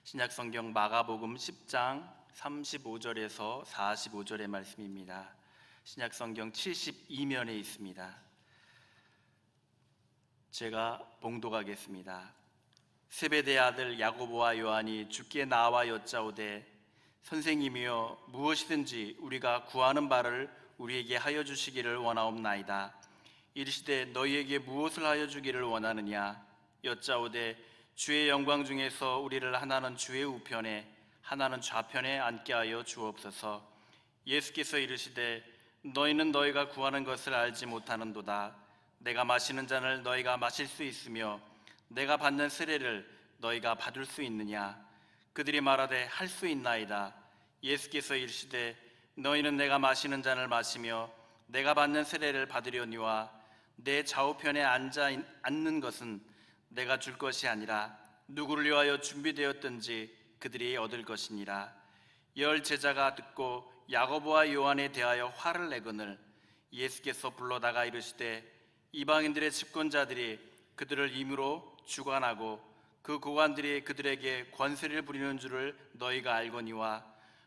신약성경 마가복음 10장 35절에서 45절의 말씀입니다. 신약성경 72면에 있습니다. 제가 봉독하겠습니다. 세베대의 아들 야고보와 요한이 주께 나와 여짜오되 선생님이여 무엇이든지 우리가 구하는 바를 우리에게 하여 주시기를 원하옵나이다. 이르시되 너희에게 무엇을 하여 주기를 원하느냐? 여짜오되 주의 영광 중에서 우리를 하나는 주의 우편에 하나는 좌편에 앉게 하여 주옵소서. 예수께서 이르시되 너희는 너희가 구하는 것을 알지 못하는도다. 내가 마시는 잔을 너희가 마실 수 있으며 내가 받는 세례를 너희가 받을 수 있느냐? 그들이 말하되 할 수 있나이다. 예수께서 이르시되 너희는 내가 마시는 잔을 마시며 내가 받는 세례를 받으려니와 내 좌우편에 앉는 것은 내가 줄 것이 아니라 누구를 위하여 준비되었든지 그들이 얻을 것이니라. 열 제자가 듣고 야고보와 요한에 대하여 화를 내거늘 예수께서 불러다가 이르시되 이방인들의 집권자들이 그들을 임의로 주관하고 그 고관들이 그들에게 권세를 부리는 줄을 너희가 알거니와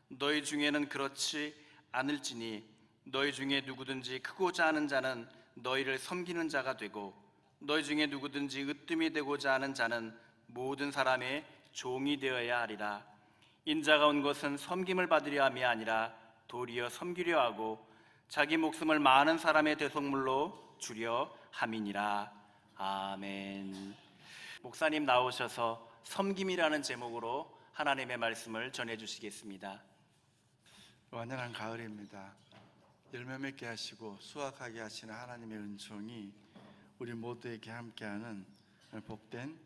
너희 중에는 그렇지 않을지니 너희 중에 누구든지 크고자 하는 자는 너희를 섬기는 자가 되고 너희 중에 누구든지 으뜸이 되고자 하는 자는 모든 사람의 종이 되어야 하리라. 인자가 온 것은 섬김을 받으려 함이 아니라 도리어 섬기려 하고 자기 목숨을 많은 사람의 대속물로 주려 함이니라. 아멘. 목사님 나오셔서 섬김이라는 제목으로 하나님의 말씀을 전해주시겠습니다. 완연한 가을입니다. 열매 맺게 하시고 수확하게 하시는 하나님의 은총이 우리 모두에게 함께하는 복된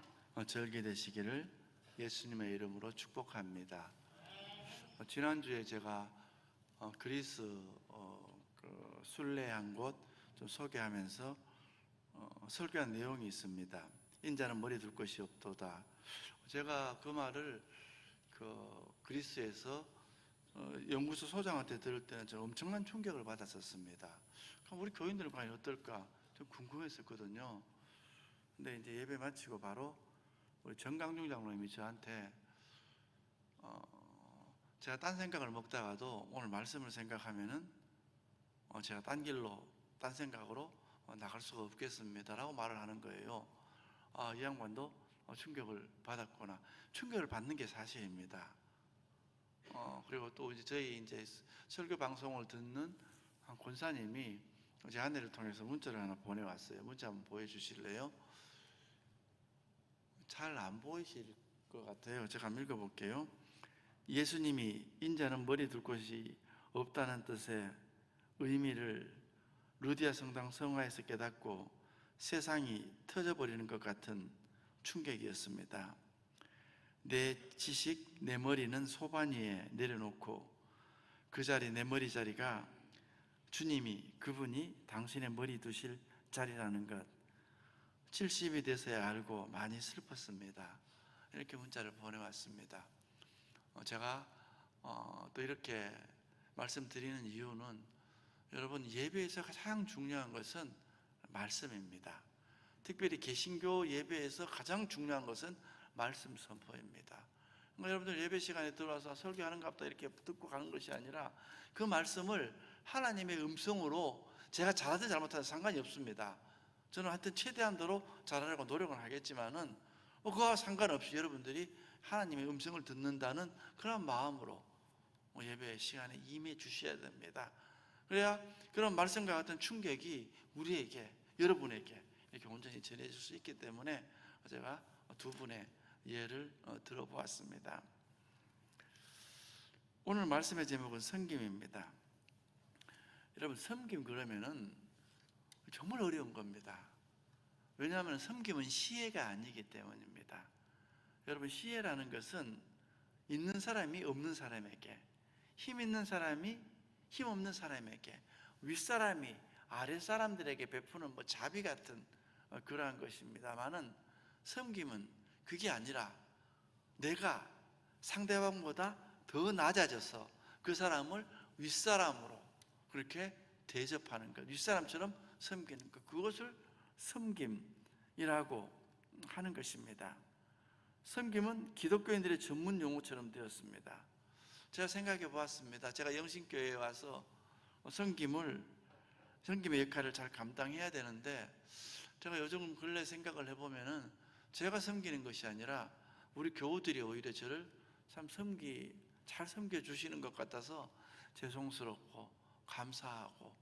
절기 되시기를 예수님의 이름으로 축복합니다. 지난주에 제가 그리스 순례 한 곳 좀 소개하면서 설교한 내용이 있습니다. 인자는 머리 둘 것이 없도다. 제가 그 말을 그리스에서 연구소 소장한테 들을 때는 좀 엄청난 충격을 받았었습니다. 그럼 우리 교인들은 과연 어떨까 좀 궁금했었거든요. 근데 이제 예배 마치고 바로 우리 정강중 장로님이 저한테 제가 딴 생각을 먹다가도 오늘 말씀을 생각하면은 제가 딴 길로 딴 생각으로 나갈 수가 없겠습니다라고 말을 하는 거예요. 이 양반도 충격을 받았구나. 충격을 받는 게 사실입니다. 그리고 또 이제 저희 설교 방송을 듣는 한 권사님이 제 아내를 통해서 문자를 하나 보내왔어요. 문자 한번 보여주실래요? 잘 안 보이실 것 같아요. 제가 한번 읽어볼게요. 예수님이 인자는 머리 둘 곳이 없다는 뜻의 의미를 루디아 성당 성화에서 깨닫고 세상이 터져버리는 것 같은 충격이었습니다. 내 지식, 내 머리는 소반 위에 내려놓고 그 자리, 내 머리 자리가 주님이, 그분이 당신의 머리 두실 자리라는 것 70이 돼서야 알고 많이 슬펐습니다. 이렇게 문자를 보내왔습니다. 제가 또 이렇게 말씀드리는 이유는 여러분, 예배에서 가장 중요한 것은 말씀입니다. 특별히 개신교 예배에서 가장 중요한 것은 말씀 선포입니다. 그러니까 여러분들 예배 시간에 들어와서 설교하는가 보다 이렇게 듣고 가는 것이 아니라 그 말씀을 하나님의 음성으로 제가 잘하든 잘못하든 상관이 없습니다. 저는 하여튼 최대한도로 잘하려고 노력을 하겠지만은 그와 상관없이 여러분들이 하나님의 음성을 듣는다는 그런 마음으로 예배 시간에 임해 주셔야 됩니다. 그래야 그런 말씀과 같은 충격이 우리에게, 여러분에게 이렇게 온전히 전해질 수 있기 때문에 제가 두 분의 예를 들어보았습니다. 오늘 말씀의 제목은 섬김입니다. 여러분, 섬김 그러면은 정말 어려운 겁니다. 왜냐하면 섬김은 시혜가 아니기 때문입니다. 여러분, 시혜라는 것은 있는 사람이 없는 사람에게, 힘 있는 사람이 힘 없는 사람에게, 윗사람이 아랫사람들에게 베푸는 자비 같은 그러한 것입니다만은 섬김은 그게 아니라 내가 상대방보다 더 낮아져서 그 사람을 윗사람으로 그렇게 대접하는 것, 윗사람처럼 섬기는 것, 그것을 섬김이라고 하는 것입니다. 섬김은 기독교인들의 전문 용어처럼 되었습니다. 제가 생각해 보았습니다. 제가 영신교회에 와서 섬김의 역할을 잘 감당해야 되는데, 제가 요즘 근래 생각을 해보면은 제가 섬기는 것이 아니라 우리 교우들이 오히려 저를 참 잘 섬겨주시는 것 같아서 죄송스럽고 감사하고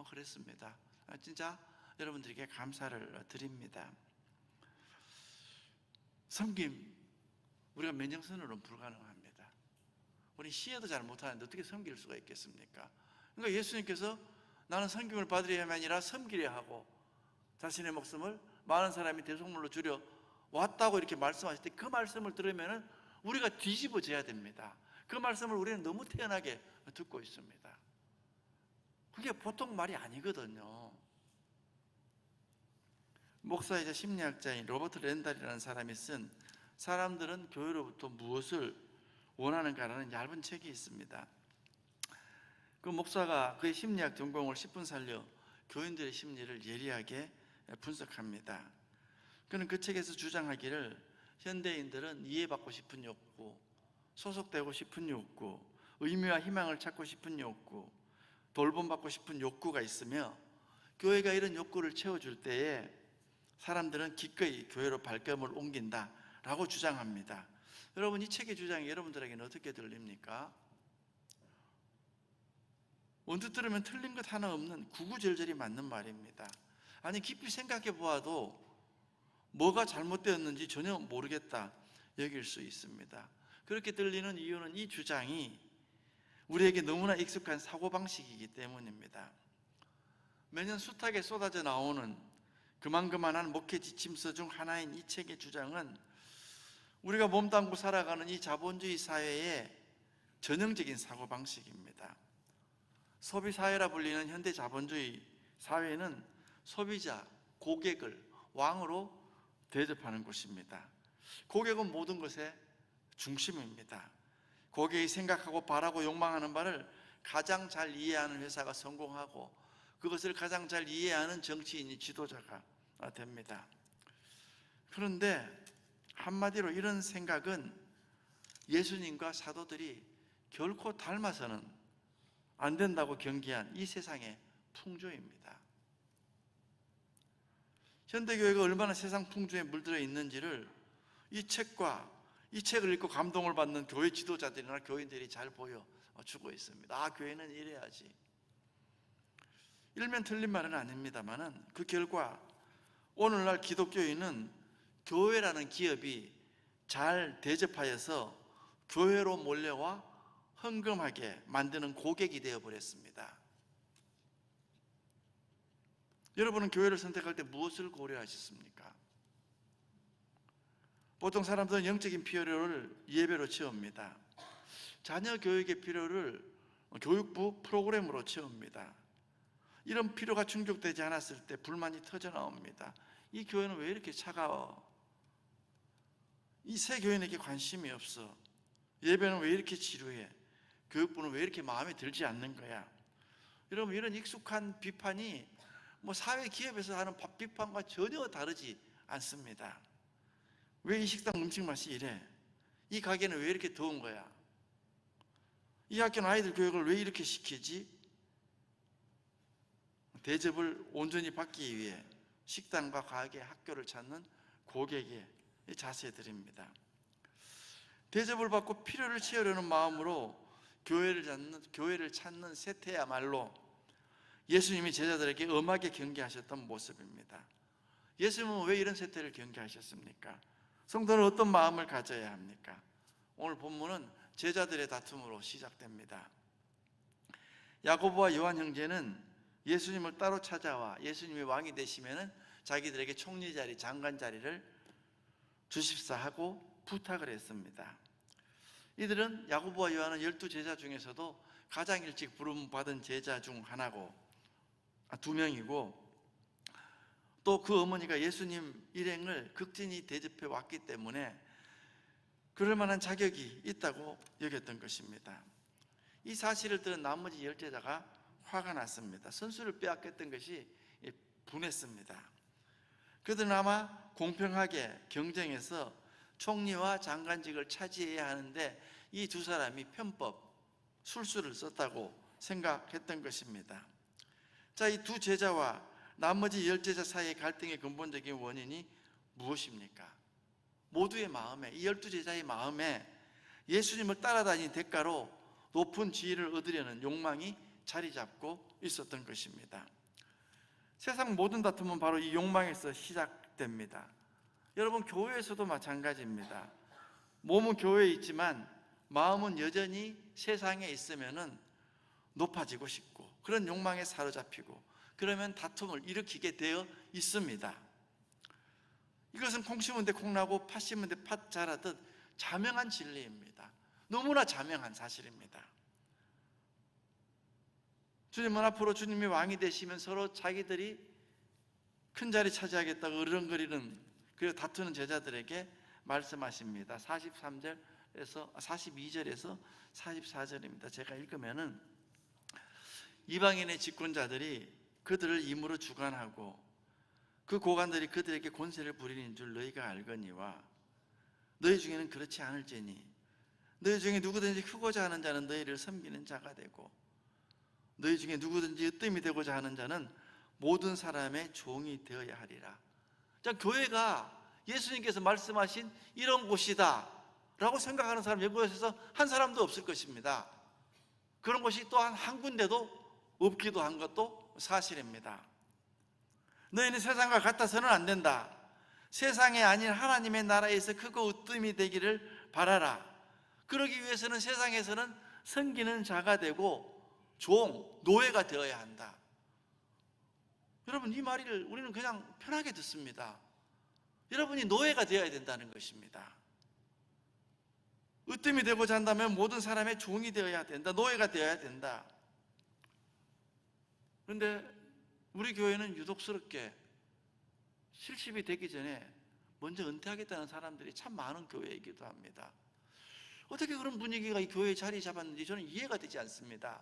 그랬습니다. 진짜 여러분들에게 감사를 드립니다. 섬김, 우리가 맨정신으로는 불가능합니다. 우리 시에도 잘 못하는데 어떻게 섬길 수가 있겠습니까? 그러니까 예수님께서 나는 섬김을 받으려면 아니라 섬기려 하고 자신의 목숨을 많은 사람이 대속물로 주려 왔다고 이렇게 말씀하실 때, 그 말씀을 들으면 우리가 뒤집어져야 됩니다. 그 말씀을 우리는 너무 태연하게 듣고 있습니다. 그게 보통 말이 아니거든요. 목사이자 심리학자인 로버트 렌달이라는 사람이 쓴 사람들은 교회로부터 무엇을 원하는가라는 얇은 책이 있습니다. 그 목사가 그의 심리학 전공을 10분 살려 교인들의 심리를 예리하게 분석합니다. 그는 그 책에서 주장하기를 현대인들은 이해받고 싶은 욕구, 소속되고 싶은 욕구, 의미와 희망을 찾고 싶은 욕구, 돌봄받고 싶은 욕구가 있으며, 교회가 이런 욕구를 채워줄 때에 사람들은 기꺼이 교회로 발걸음을 옮긴다라고 주장합니다. 여러분, 이 책의 주장이 여러분들에게는 어떻게 들립니까? 언뜻 들으면 틀린 것 하나 없는 구구절절이 맞는 말입니다. 아니, 깊이 생각해 보아도 뭐가 잘못되었는지 전혀 모르겠다 여길 수 있습니다. 그렇게 들리는 이유는 이 주장이 우리에게 너무나 익숙한 사고방식이기 때문입니다. 매년 숱하게 쏟아져 나오는 그만한 목회 지침서 중 하나인 이 책의 주장은 우리가 몸담고 살아가는 이 자본주의 사회의 전형적인 사고방식입니다. 소비사회라 불리는 현대 자본주의 사회는 소비자, 고객을 왕으로 대접하는 곳입니다. 고객은 모든 것의 중심입니다. 고객이 생각하고 바라고 욕망하는 바를 가장 잘 이해하는 회사가 성공하고, 그것을 가장 잘 이해하는 정치인이 지도자가 됩니다. 그런데 한마디로 이런 생각은 예수님과 사도들이 결코 닮아서는 안 된다고 경기한 이 세상의 풍조입니다. 현대교회가 얼마나 세상 풍조에 물들어 있는지를 이 책을 읽고 감동을 받는 교회 지도자들이나 교인들이 잘 보여주고 있습니다. 아, 교회는 이래야지. 일면 틀린 말은 아닙니다만은 그 결과 오늘날 기독교인은 교회라는 기업이 잘 대접하여서 교회로 몰려와 헌금하게 만드는 고객이 되어버렸습니다. 여러분은 교회를 선택할 때 무엇을 고려하셨습니까? 보통 사람들은 영적인 필요를 예배로 채웁니다. 자녀 교육의 필요를 교육부 프로그램으로 채웁니다. 이런 필요가 충족되지 않았을 때 불만이 터져 나옵니다. 이 교회는 왜 이렇게 차가워? 이 새 교인에게 관심이 없어. 예배는 왜 이렇게 지루해? 교육부는 왜 이렇게 마음에 들지 않는 거야? 여러분, 이런 익숙한 비판이 사회 기업에서 하는 비판과 전혀 다르지 않습니다. 왜 이 식당 음식 맛이 이래? 이 가게는 왜 이렇게 더운 거야? 이 학교는 아이들 교육을 왜 이렇게 시키지? 대접을 온전히 받기 위해 식당과 가게, 학교를 찾는 고객의 자세들입니다. 대접을 받고 필요를 채우려는 마음으로 교회를 찾는 세태야말로 예수님이 제자들에게 엄하게 경계하셨던 모습입니다. 예수님은 왜 이런 세태를 경계하셨습니까? 성도는 어떤 마음을 가져야 합니까? 오늘 본문은 제자들의 다툼으로 시작됩니다. 야고보와 요한 형제는 예수님을 따로 찾아와 예수님이 왕이 되시면은 자기들에게 총리 자리, 장관 자리를 주십사 하고 부탁을 했습니다. 이들은 야고보와 요한은 12제자 중에서도 가장 일찍 부름받은 제자 중 하나고, 두 명이고, 또 그 어머니가 예수님 일행을 극진히 대접해 왔기 때문에 그럴 만한 자격이 있다고 여겼던 것입니다. 이 사실을 들은 나머지 10제자가 화가 났습니다. 선수를 빼앗겼던 것이 분했습니다. 그들은 아마 공평하게 경쟁해서 총리와 장관직을 차지해야 하는데 이 두 사람이 편법, 술수를 썼다고 생각했던 것입니다. 자, 이 두 제자와 나머지 10제자 사이의 갈등의 근본적인 원인이 무엇입니까? 모두의 마음에, 이 12제자의 마음에 예수님을 따라다닌 대가로 높은 지위를 얻으려는 욕망이 자리 잡고 있었던 것입니다. 세상 모든 다툼은 바로 이 욕망에서 시작됩니다. 여러분, 교회에서도 마찬가지입니다. 몸은 교회에 있지만 마음은 여전히 세상에 있으면은 높아지고 싶고 그런 욕망에 사로잡히고 그러면 다툼을 일으키게 되어 있습니다. 이것은 콩 심은 데 콩 나고 팥 심은 데 팥 자라듯 자명한 진리입니다. 너무나 자명한 사실입니다. 주님은 앞으로 주님이 왕이 되시면 서로 자기들이 큰 자리 차지하겠다고 으르렁거리는, 그리고 다투는 제자들에게 말씀하십니다. 42절에서 44절입니다. 제가 읽으면은, 이방인의 집권자들이 그들을 임으로 주관하고 그 고관들이 그들에게 권세를 부리는 줄 너희가 알거니와 너희 중에는 그렇지 않을지니 너희 중에 누구든지 크고자 하는 자는 너희를 섬기는 자가 되고 너희 중에 누구든지 으뜸이 되고자 하는 자는 모든 사람의 종이 되어야 하리라. 자, 교회가 예수님께서 말씀하신 이런 곳이다 라고 생각하는 사람 여기에서 한 사람도 없을 것입니다. 그런 곳이 또한 한 군데도 없기도 한 것도 사실입니다. 너희는 세상과 같아서는 안 된다. 세상이 아닌 하나님의 나라에서 크고 으뜸이 되기를 바라라. 그러기 위해서는 세상에서는 섬기는 자가 되고 종, 노예가 되어야 한다. 여러분, 이 말을 우리는 그냥 편하게 듣습니다. 여러분이 노예가 되어야 된다는 것입니다. 으뜸이 되고자 한다면 모든 사람의 종이 되어야 된다. 노예가 되어야 된다. 그런데 우리 교회는 유독스럽게 70이 되기 전에 먼저 은퇴하겠다는 사람들이 참 많은 교회이기도 합니다. 어떻게 그런 분위기가 이 교회에 자리 잡았는지 저는 이해가 되지 않습니다.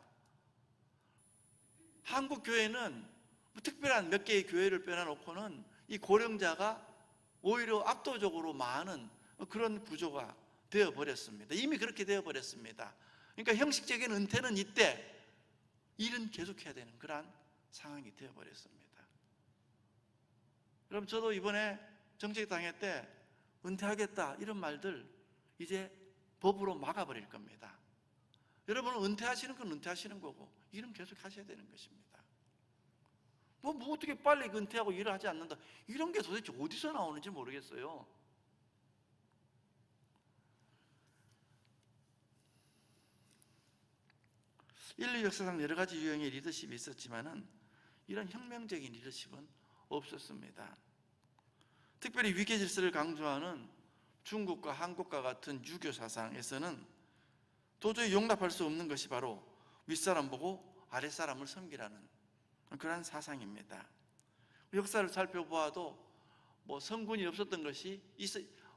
한국 교회는 특별한 몇 개의 교회를 빼놓고는 이 고령자가 오히려 압도적으로 많은 그런 구조가 되어버렸습니다. 이미 그렇게 되어버렸습니다. 그러니까 형식적인 은퇴는 이때, 일은 계속해야 되는 그러한 상황이 되어버렸습니다. 여러분, 저도 이번에 정책당회 때 은퇴하겠다 이런 말들 이제 법으로 막아버릴 겁니다. 여러분은 은퇴하시는 건 은퇴하시는 거고 일은 계속 하셔야 되는 것입니다. 뭐 어떻게 빨리 은퇴하고 일을 하지 않는다, 이런 게 도대체 어디서 나오는지 모르겠어요. 인류 역사상 여러 가지 유형의 리더십이 있었지만은 이런 혁명적인 리더십은 없었습니다. 특별히 위계 질서를 강조하는 중국과 한국과 같은 유교 사상에서는 도저히 용납할 수 없는 것이 바로 윗사람 보고 아랫사람을 섬기라는 그런 사상입니다. 역사를 살펴보아도 뭐 성군이 없었던 것이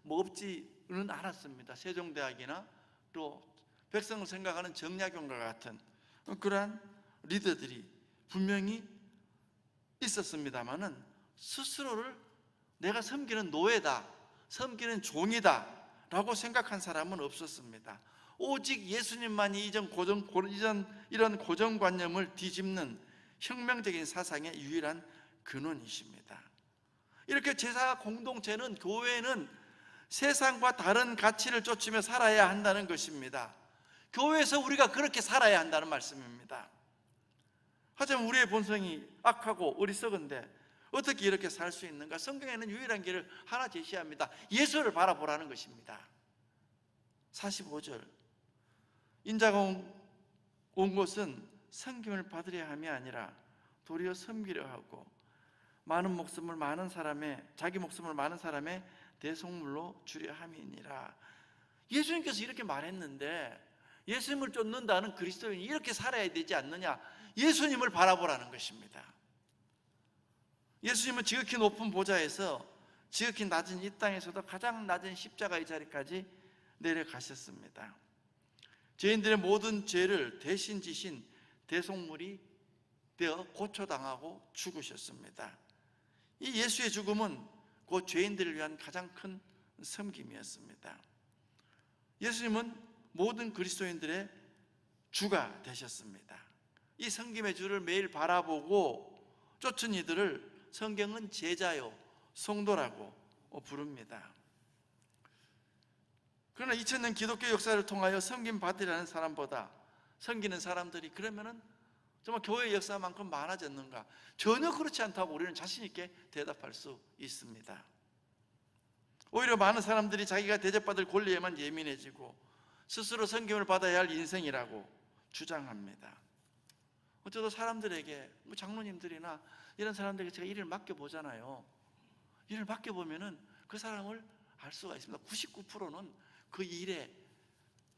없지는 않았습니다. 세종대왕이나 또 백성을 생각하는 정약용과 같은 그러한 리더들이 분명히 있었습니다마는 스스로를 내가 섬기는 노예다, 섬기는 종이다 라고 생각한 사람은 없었습니다. 오직 예수님만이 이런 고정관념을 뒤집는 혁명적인 사상의 유일한 근원이십니다. 이렇게 제사 공동체는, 교회는 세상과 다른 가치를 쫓으며 살아야 한다는 것입니다. 교회에서 우리가 그렇게 살아야 한다는 말씀입니다. 하지만 우리의 본성이 악하고 어리석은데 어떻게 이렇게 살 수 있는가? 성경에는 유일한 길을 하나 제시합니다. 예수를 바라보라는 것입니다. 45절, 인자가 온 것은 섬김을 받으려 함이 아니라 도리어 섬기려 하고 자기 목숨을 많은 사람의 대속물로 주려 함이니라. 예수님께서 이렇게 말했는데 예수님을 쫓는다는 그리스도인이 이렇게 살아야 되지 않느냐? 예수님을 바라보라는 것입니다. 예수님은 지극히 높은 보좌에서 지극히 낮은 이 땅에서도 가장 낮은 십자가의 자리까지 내려가셨습니다. 죄인들의 모든 죄를 대신 지신 대속물이 되어 고초당하고 죽으셨습니다. 이 예수의 죽음은 그 죄인들을 위한 가장 큰 섬김이었습니다. 예수님은 모든 그리스도인들의 주가 되셨습니다. 이 섬김의 주를 매일 바라보고 쫓은 이들을 성경은 제자요, 성도라고 부릅니다. 그러나 2000년 기독교 역사를 통하여 섬김 받으려는 사람보다 섬기는 사람들이 그러면은 정말 교회 역사만큼 많아졌는가? 전혀 그렇지 않다고 우리는 자신 있게 대답할 수 있습니다. 오히려 많은 사람들이 자기가 대접받을 권리에만 예민해지고 스스로 섬김을 받아야 할 인생이라고 주장합니다. 어쩌다 사람들에게, 장로님들이나 이런 사람들에게 제가 일을 맡겨보잖아요. 일을 맡겨보면은 그 사람을 알 수가 있습니다. 99%는 그 일의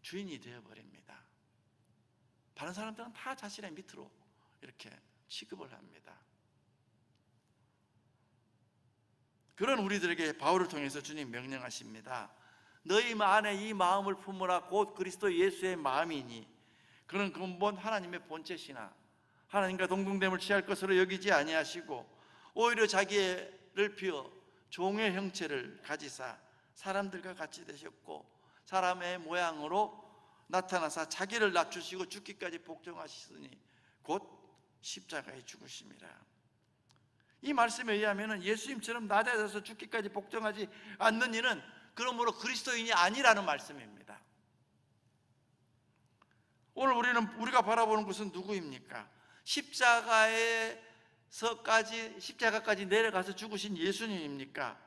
주인이 되어버립니다. 다른 사람들은 다 자신의 밑으로 이렇게 취급을 합니다. 그런 우리들에게 바울을 통해서 주님 명령하십니다. 너희 안에 이 마음을 품으라. 곧 그리스도 예수의 마음이니 그는 근본 하나님의 본체시나 하나님과 동등됨을 취할 것으로 여기지 아니하시고 오히려 자기를 비워 종의 형체를 가지사 사람들과 같이 되셨고 사람의 모양으로 나타나사 자기를 낮추시고 죽기까지 복종하시으니 곧 십자가에 죽으심이라. 이 말씀에 의하면 예수님처럼 낮아져서 죽기까지 복종하지 않는 이는 그러므로 그리스도인이 아니라는 말씀입니다. 오늘 우리가 바라보는 것은 누구입니까? 십자가까지 내려가서 죽으신 예수님입니까?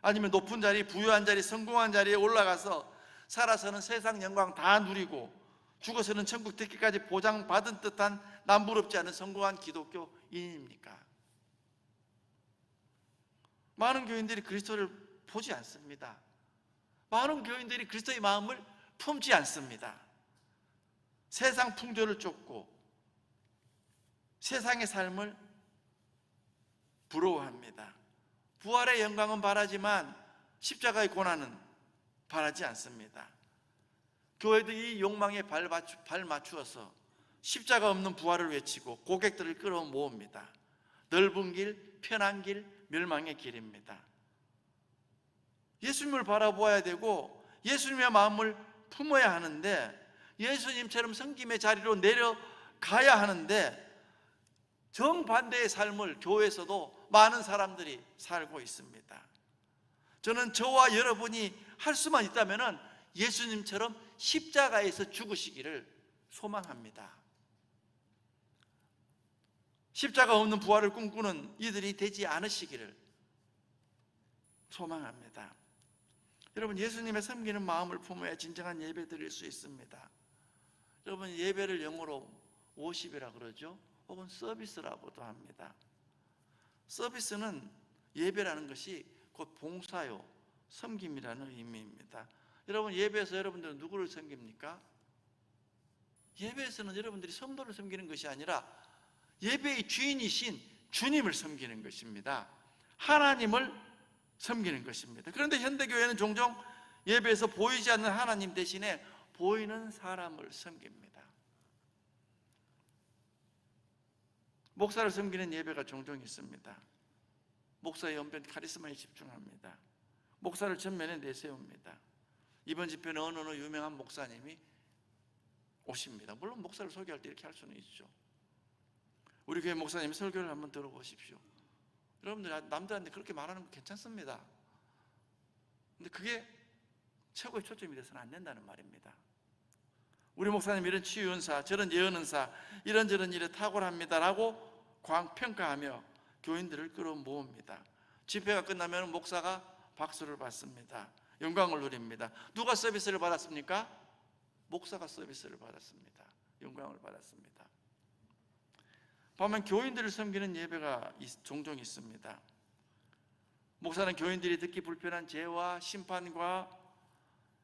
아니면 높은 자리, 부유한 자리, 성공한 자리에 올라가서 살아서는 세상 영광 다 누리고 죽어서는 천국 듣기까지 보장받은 듯한 남부럽지 않은 성공한 기독교인입니까? 많은 교인들이 그리스도를 보지 않습니다. 많은 교인들이 그리스도의 마음을 품지 않습니다. 세상 풍조를 쫓고 세상의 삶을 부러워합니다. 부활의 영광은 바라지만 십자가의 고난은 바라지 않습니다. 교회도 이 욕망에 발맞추어서 십자가 없는 부활을 외치고 고객들을 끌어 모읍니다. 넓은 길, 편한 길, 멸망의 길입니다. 예수님을 바라보아야 되고 예수님의 마음을 품어야 하는데 예수님처럼 섬김의 자리로 내려가야 하는데 정반대의 삶을 교회에서도 많은 사람들이 살고 있습니다. 저는 저와 여러분이 할 수만 있다면 예수님처럼 십자가에서 죽으시기를 소망합니다. 십자가 없는 부활을 꿈꾸는 이들이 되지 않으시기를 소망합니다. 여러분, 예수님의 섬기는 마음을 품어야 진정한 예배 드릴 수 있습니다. 여러분, 예배를 영어로 워십이라 그러죠. 혹은 서비스라고도 합니다. 서비스는 예배라는 것이 곧 봉사요, 섬김이라는 의미입니다. 여러분, 예배에서 여러분들은 누구를 섬깁니까? 예배에서는 여러분들이 성도를 섬기는 것이 아니라 예배의 주인이신 주님을 섬기는 것입니다. 하나님을 섬기는 것입니다. 그런데 현대교회는 종종 예배에서 보이지 않는 하나님 대신에 보이는 사람을 섬깁니다. 목사를 섬기는 예배가 종종 있습니다. 목사의 연변 카리스마에 집중합니다. 목사를 전면에 내세웁니다. 이번 집회는 어느 유명한 목사님이 오십니다. 물론 목사를 소개할 때 이렇게 할 수는 있죠. 우리 교회 목사님 설교를 한번 들어보십시오. 여러분들 남들한테 그렇게 말하는 거 괜찮습니다. 근데 그게 최고의 초점이 돼서는 안 된다는 말입니다. 우리 목사님 이런 치유 은사, 저런 예언 은사, 이런저런 일에 탁월합니다라고 광평가하며 교인들을 끌어모읍니다. 집회가 끝나면 목사가 박수를 받습니다. 영광을 누립니다. 누가 서비스를 받았습니까? 목사가 서비스를 받았습니다. 영광을 받았습니다. 반면 교인들을 섬기는 예배가 종종 있습니다. 목사는 교인들이 듣기 불편한 죄와 심판과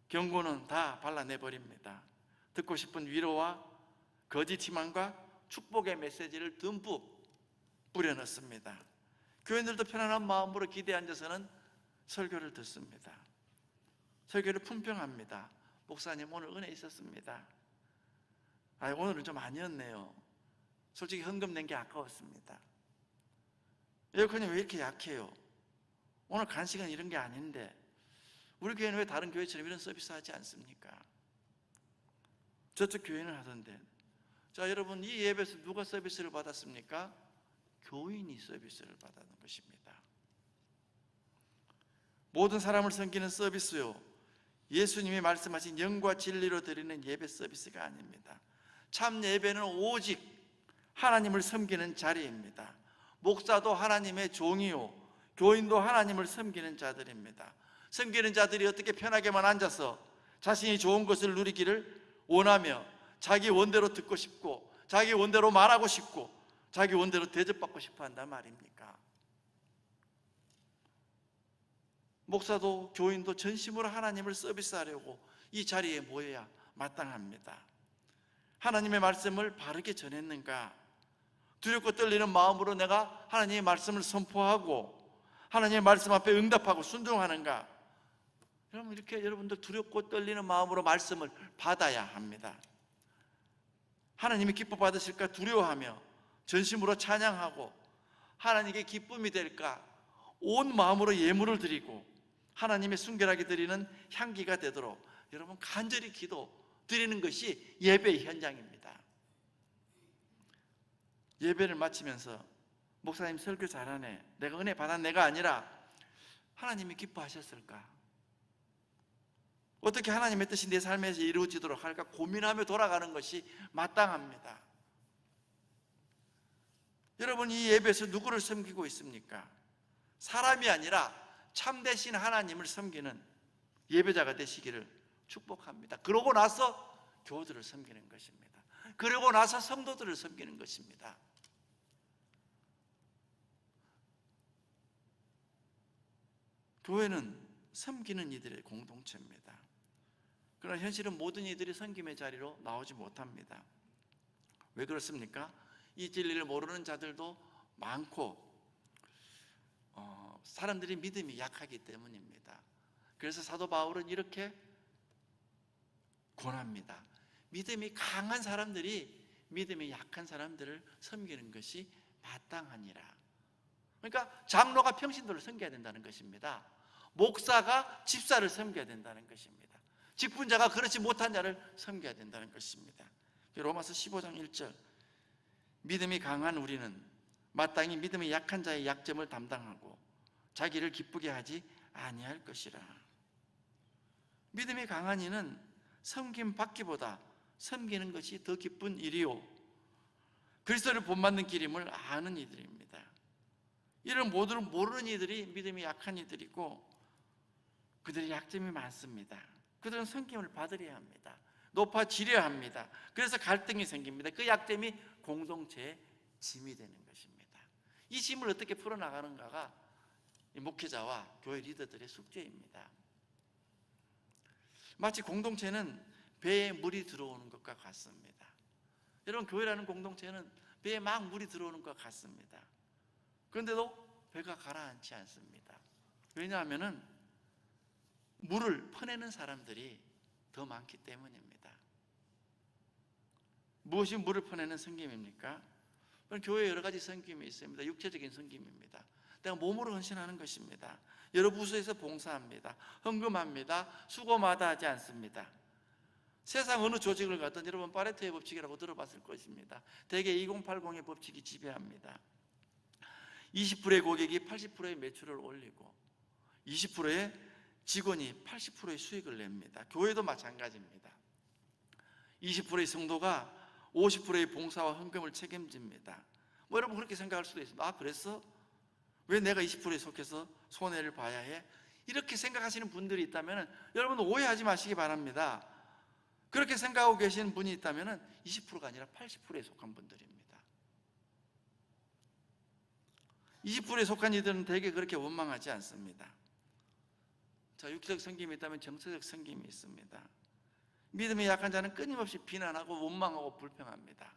경고는 다 발라내버립니다. 듣고 싶은 위로와 거짓 희망과 축복의 메시지를 듬뿍 뿌려넣습니다. 교인들도 편안한 마음으로 기대에 앉아서는 설교를 듣습니다. 설교를 품평합니다. 목사님 오늘 은혜 있었습니다. 오늘은 좀 아니었네요. 솔직히 헌금 낸 게 아까웠습니다. 에어컨이 왜 이렇게 약해요? 오늘 간식은 이런 게 아닌데 우리 교회는 왜 다른 교회처럼 이런 서비스 하지 않습니까? 저쪽 교회는 하던데. 자, 여러분, 이 예배에서 누가 서비스를 받았습니까? 교인이 서비스를 받는 것입니다. 모든 사람을 섬기는 서비스요, 예수님이 말씀하신 영과 진리로 드리는 예배 서비스가 아닙니다. 참 예배는 오직 하나님을 섬기는 자리입니다. 목사도 하나님의 종이요, 교인도 하나님을 섬기는 자들입니다. 섬기는 자들이 어떻게 편하게만 앉아서 자신이 좋은 것을 누리기를 원하며 자기 원대로 듣고 싶고 자기 원대로 말하고 싶고 자기 원대로 대접받고 싶어 한단 말입니까? 목사도 교인도 전심으로 하나님을 서비스하려고 이 자리에 모여야 마땅합니다. 하나님의 말씀을 바르게 전했는가? 두렵고 떨리는 마음으로 내가 하나님의 말씀을 선포하고 하나님의 말씀 앞에 응답하고 순종하는가? 여러분, 이렇게 여러분들 두렵고 떨리는 마음으로 말씀을 받아야 합니다. 하나님이 기뻐 받으실까 두려워하며 전심으로 찬양하고 하나님께 기쁨이 될까 온 마음으로 예물을 드리고 하나님의 순결하게 드리는 향기가 되도록 여러분 간절히 기도 드리는 것이 예배의 현장입니다. 예배를 마치면서 목사님 설교 잘하네, 내가 은혜 받은 내가 아니라 하나님이 기뻐하셨을까? 어떻게 하나님의 뜻이 내 삶에서 이루어지도록 할까 고민하며 돌아가는 것이 마땅합니다. 여러분, 이 예배에서 누구를 섬기고 있습니까? 사람이 아니라 참되신 하나님을 섬기는 예배자가 되시기를 축복합니다. 그러고 나서 교우들을 섬기는 것입니다. 그러고 나서 성도들을 섬기는 것입니다. 교회는 섬기는 이들의 공동체입니다. 그러나 현실은 모든 이들이 섬김의 자리로 나오지 못합니다. 왜 그렇습니까? 이 진리를 모르는 자들도 많고 사람들이 믿음이 약하기 때문입니다. 그래서 사도 바울은 이렇게 권합니다. 믿음이 강한 사람들이 믿음이 약한 사람들을 섬기는 것이 마땅하니라. 그러니까 장로가 평신도를 섬겨야 된다는 것입니다. 목사가 집사를 섬겨야 된다는 것입니다. 직분자가 그렇지 못한 자를 섬겨야 된다는 것입니다. 로마서 15장 1절, 믿음이 강한 우리는 마땅히 믿음이 약한 자의 약점을 담당하고 자기를 기쁘게 하지 아니할 것이라. 믿음이 강한 이는 섬김 받기보다 섬기는 것이 더 기쁜 일이요, 그리스도를 본받는 길임을 아는 이들입니다. 이를 모르는 이들이 믿음이 약한 이들이고 그들의 약점이 많습니다. 그들은 섬김을 받으려야 합니다. 높아지려야 합니다. 그래서 갈등이 생깁니다. 그 약점이 공동체의 짐이 되는 것입니다. 이 짐을 어떻게 풀어나가는가가 목회자와 교회 리더들의 숙제입니다. 마치 공동체는 배에 물이 들어오는 것과 같습니다. 여러분, 교회라는 공동체는 배에 막 물이 들어오는 것과 같습니다. 그런데도 배가 가라앉지 않습니다. 왜냐하면 물을 퍼내는 사람들이 더 많기 때문입니다. 무엇이 물을 퍼내는 섬김입니까? 교회에 여러 가지 섬김이 있습니다. 육체적인 섬김입니다. 내가 몸으로 헌신하는 것입니다. 여러 부서에서 봉사합니다. 헌금합니다. 수고마다 하지 않습니다. 세상 어느 조직을 가든 여러분 파레토의 법칙이라고 들어봤을 것입니다. 대개 2080의 법칙이 지배합니다. 20%의 고객이 80%의 매출을 올리고 20%의 직원이 80%의 수익을 냅니다. 교회도 마찬가지입니다. 20%의 성도가 50%의 봉사와 헌금을 책임집니다. 여러분 그렇게 생각할 수도 있습니다. 그래서 왜 내가 20%에 속해서 손해를 봐야 해? 이렇게 생각하시는 분들이 있다면 여러분 오해하지 마시기 바랍니다. 그렇게 생각하고 계시는 분이 있다면 20%가 아니라 80%에 속한 분들입니다. 20%에 속한 이들은 대개 그렇게 원망하지 않습니다. 자, 육체적 섬김이 있다면 정서적 섬김이 있습니다. 믿음이 약한 자는 끊임없이 비난하고 원망하고 불평합니다.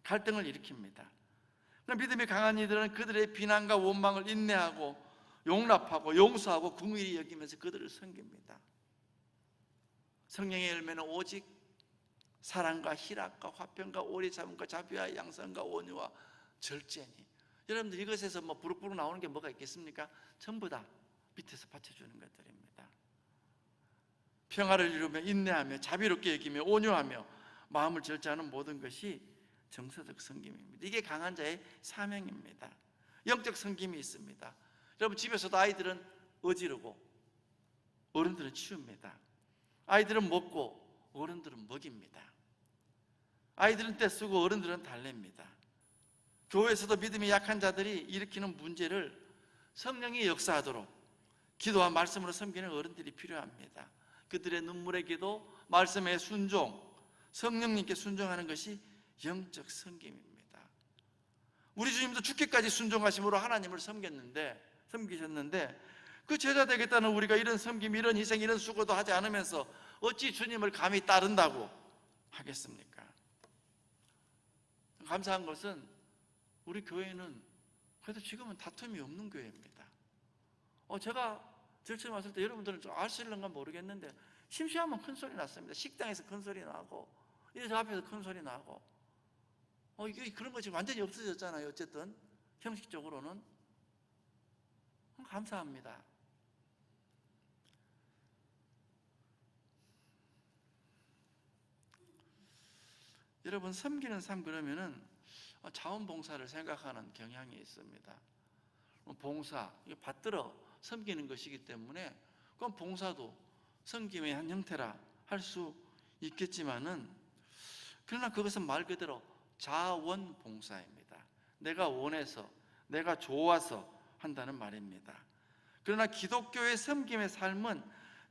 갈등을 일으킵니다. 믿음이 강한 이들은 그들의 비난과 원망을 인내하고 용납하고 용서하고 긍휼히 여기면서 그들을 섬깁니다. 성령의 열매는 오직 사랑과 희락과 화평과 오래 참음과 자비와 양선과 온유와 절제니. 여러분들 이것에서 부룩부룩 나오는 게 뭐가 있겠습니까? 전부 다 밑에서 받쳐주는 것들입니다. 평화를 이루며 인내하며 자비롭게 여기며 온유하며 마음을 절제하는 모든 것이 정서적 섬김입니다. 이게 강한 자의 사명입니다. 영적 섬김이 있습니다. 여러분, 집에서도 아이들은 어지르고 어른들은 치웁니다. 아이들은 먹고 어른들은 먹입니다. 아이들은 떼쓰고 어른들은 달랩니다. 교회에서도 믿음이 약한 자들이 일으키는 문제를 성령이 역사하도록 기도와 말씀으로 섬기는 어른들이 필요합니다. 그들의 눈물의 기도, 말씀의 순종, 성령님께 순종하는 것이 영적 섬김입니다. 우리 주님도 죽기까지 순종하심으로 하나님을 섬기셨는데 그 제자 되겠다는 우리가 이런 섬김, 이런 희생, 이런 수고도 하지 않으면서 어찌 주님을 감히 따른다고 하겠습니까? 감사한 것은 우리 교회는 그래도 지금은 다툼이 없는 교회입니다. 제가 절처에 왔을 때 여러분들은 좀 아실런가 모르겠는데 심심하면 큰 소리 났습니다. 식당에서 큰 소리 나고 저 앞에서 큰 소리 나고 이게 그런 것이 완전히 없어졌잖아요. 어쨌든 형식적으로는 감사합니다. 여러분, 섬기는 삶 그러면은 자원봉사를 생각하는 경향이 있습니다. 봉사, 이거 받들어 섬기는 것이기 때문에 그건 봉사도 섬김의 한 형태라 할 수 있겠지만은, 그러나 그것은 말 그대로 자원봉사입니다. 내가 원해서, 내가 좋아서 한다는 말입니다. 그러나 기독교의 섬김의 삶은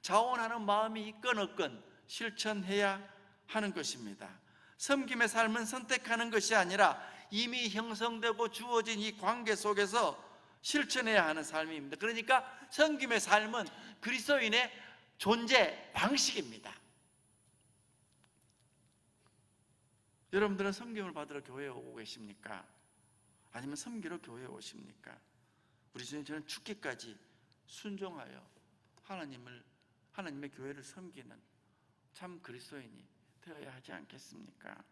자원하는 마음이 있건 없건 실천해야 하는 것입니다. 섬김의 삶은 선택하는 것이 아니라 이미 형성되고 주어진 이 관계 속에서 실천해야 하는 삶입니다. 그러니까 섬김의 삶은 그리스도인의 존재 방식입니다. 여러분들은 섬김을 받으러 교회에 오고 계십니까? 아니면 섬기러 교회에 오십니까? 우리 주님, 저는 죽기까지 순종하여 하나님의 교회를 섬기는 참 그리스도인이 되어야 하지 않겠습니까?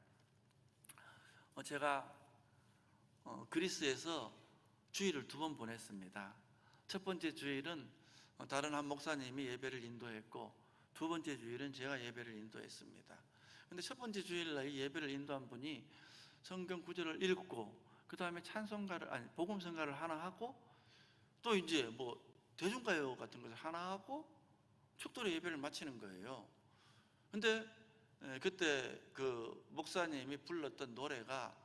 제가 그리스에서 주일을 2번 보냈습니다. 첫 번째 주일은 다른 한 목사님이 예배를 인도했고, 2번째 주일은 제가 예배를 인도했습니다. 근데 첫 번째 주일날 예배를 인도한 분이 성경 구절을 읽고 그 다음에 복음성가를 하나 하고, 또 이제 대중가요 같은 것을 하나 하고 축도로 예배를 마치는 거예요. 근데 그때 그 목사님이 불렀던 노래가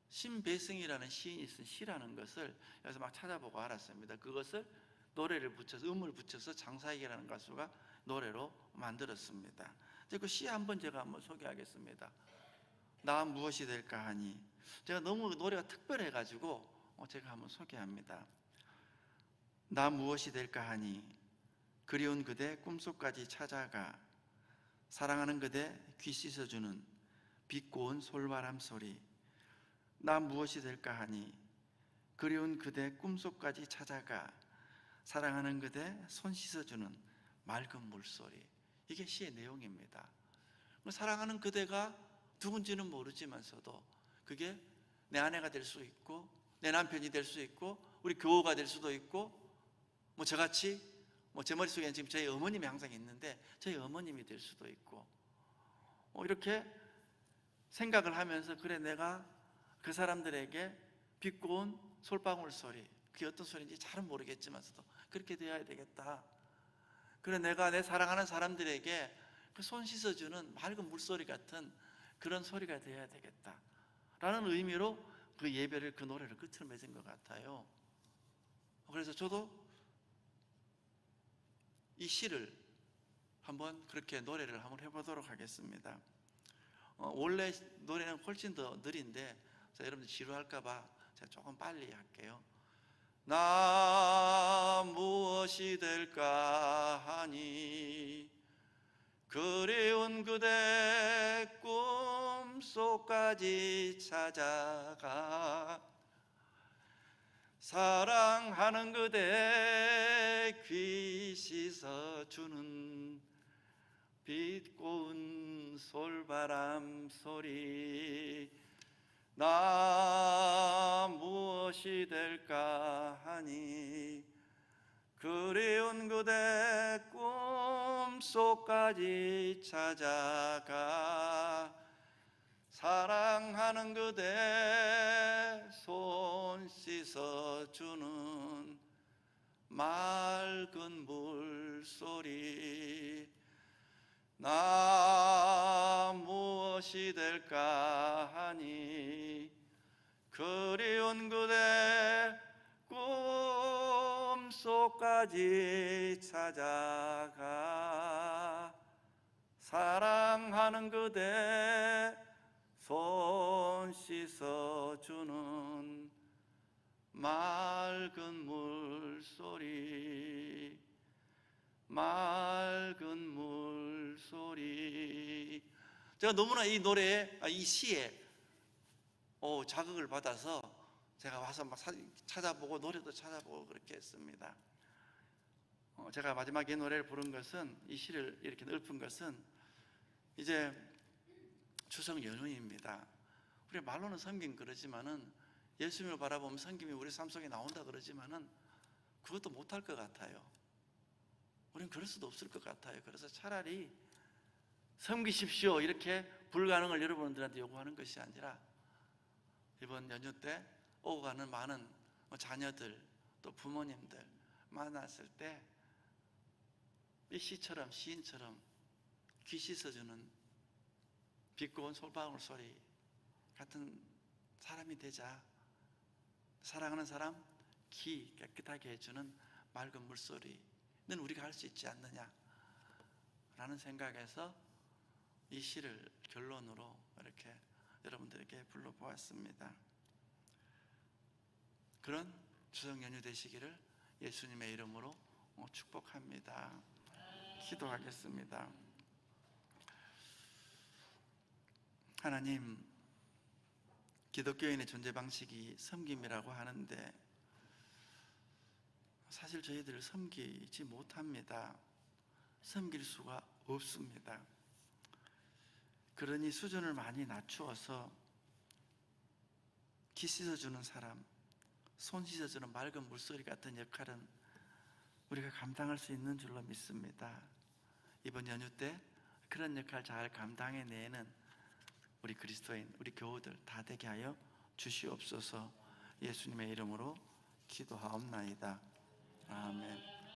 신배승이라는 시인이 쓴 시라는 것을 여기서 막 찾아보고 알았습니다. 그것을 노래를 붙여서, 음을 붙여서 장사익이라는 가수가 노래로 만들었습니다. 그 시 한번 제가 한번 소개하겠습니다. 나 무엇이 될까 하니. 제가 너무 노래가 특별해가지고 제가 한번 소개합니다. 나 무엇이 될까 하니 그리운 그대 꿈속까지 찾아가, 사랑하는 그대 귀 씻어주는 빛 고운 솔바람 소리. 나 무엇이 될까 하니 그리운 그대 꿈속까지 찾아가, 사랑하는 그대 손 씻어주는 맑은 물소리. 이게 시의 내용입니다. 사랑하는 그대가 누군지는 모르지만서도 그게 내 아내가 될 수 있고, 내 남편이 될 수 있고, 우리 교우가 될 수도 있고, 저같이 제 머릿속에는 지금 저희 어머님이 항상 있는데 저희 어머님이 될 수도 있고, 이렇게 생각을 하면서, 그래, 내가 그 사람들에게 빛 고운 솔방울 소리, 그게 어떤 소리인지 잘은 모르겠지만서도 그렇게 되어야 되겠다. 그래, 내가 내 사랑하는 사람들에게 그 손 씻어주는 맑은 물소리 같은 그런 소리가 되어야 되겠다 라는 의미로 그 예배를, 그 노래를 끝으로 맺은 것 같아요. 그래서 저도 이 시를 한번 그렇게 노래를 한번 해보도록 하겠습니다. 원래 노래는 훨씬 더 느린데 여러분들 지루할까봐 제가 조금 빨리 할게요. 나 무엇이 될까 하니 그리운 그대 꿈속까지 찾아가, 사랑하는 그대 귀 씻어주는 빛 고운 솔바람 소리. 나 무엇이 될까 하니 그리운 그대 꿈속까지 꿈속까지 찾아가 사랑하는 그대 손 씻어주는 맑은 물소리 나 무엇이 될까 하니 그리운 그대 꿈속까지 찾아가 사랑하는 그대 손 씻어주는 맑은 물소리 맑은 물소리. 제가 너무나 이 노래에 이 시에 자극을 받아서 제가 와서 막 찾아보고 노래도 찾아보고 그렇게 했습니다. 제가 마지막에 이 노래를 부른 것은, 이 시를 이렇게 읊은 것은 이제 추석 연휴입니다. 우리 말로는 섬김 그러지만은 예수님을 바라보면 섬김이 우리 삶 속에 나온다 그러지만은 그것도 못할 것 같아요. 우리는 그럴 수도 없을 것 같아요. 그래서 차라리 섬기십시오 이렇게 불가능을 여러분들한테 요구하는 것이 아니라 이번 연휴 때 오고 가는 많은 자녀들 또 부모님들 만났을 때 이 시처럼 시인처럼 귀 씻어주는 빛고운 솔방울 소리 같은 사람이 되자. 사랑하는 사람 귀 깨끗하게 해주는 맑은 물소리는 우리가 할 수 있지 않느냐 라는 생각에서 이 시를 결론으로 이렇게 여러분들에게 불러보았습니다. 그런 추석 연휴 되시기를 예수님의 이름으로 축복합니다. 기도하겠습니다. 하나님, 기독교인의 존재 방식이 섬김이라고 하는데 사실 저희들 섬기지 못합니다. 섬길 수가 없습니다. 그러니 수준을 많이 낮추어서 귀 씻어주는 사람, 손 씻어주는 맑은 물소리 같은 역할은 우리가 감당할 수 있는 줄로 믿습니다. 이번 연휴 때 그런 역할 잘 감당해내는 우리 그리스도인, 우리 교우들 다 되게 하여 주시옵소서. 예수님의 이름으로 기도하옵나이다. 아멘.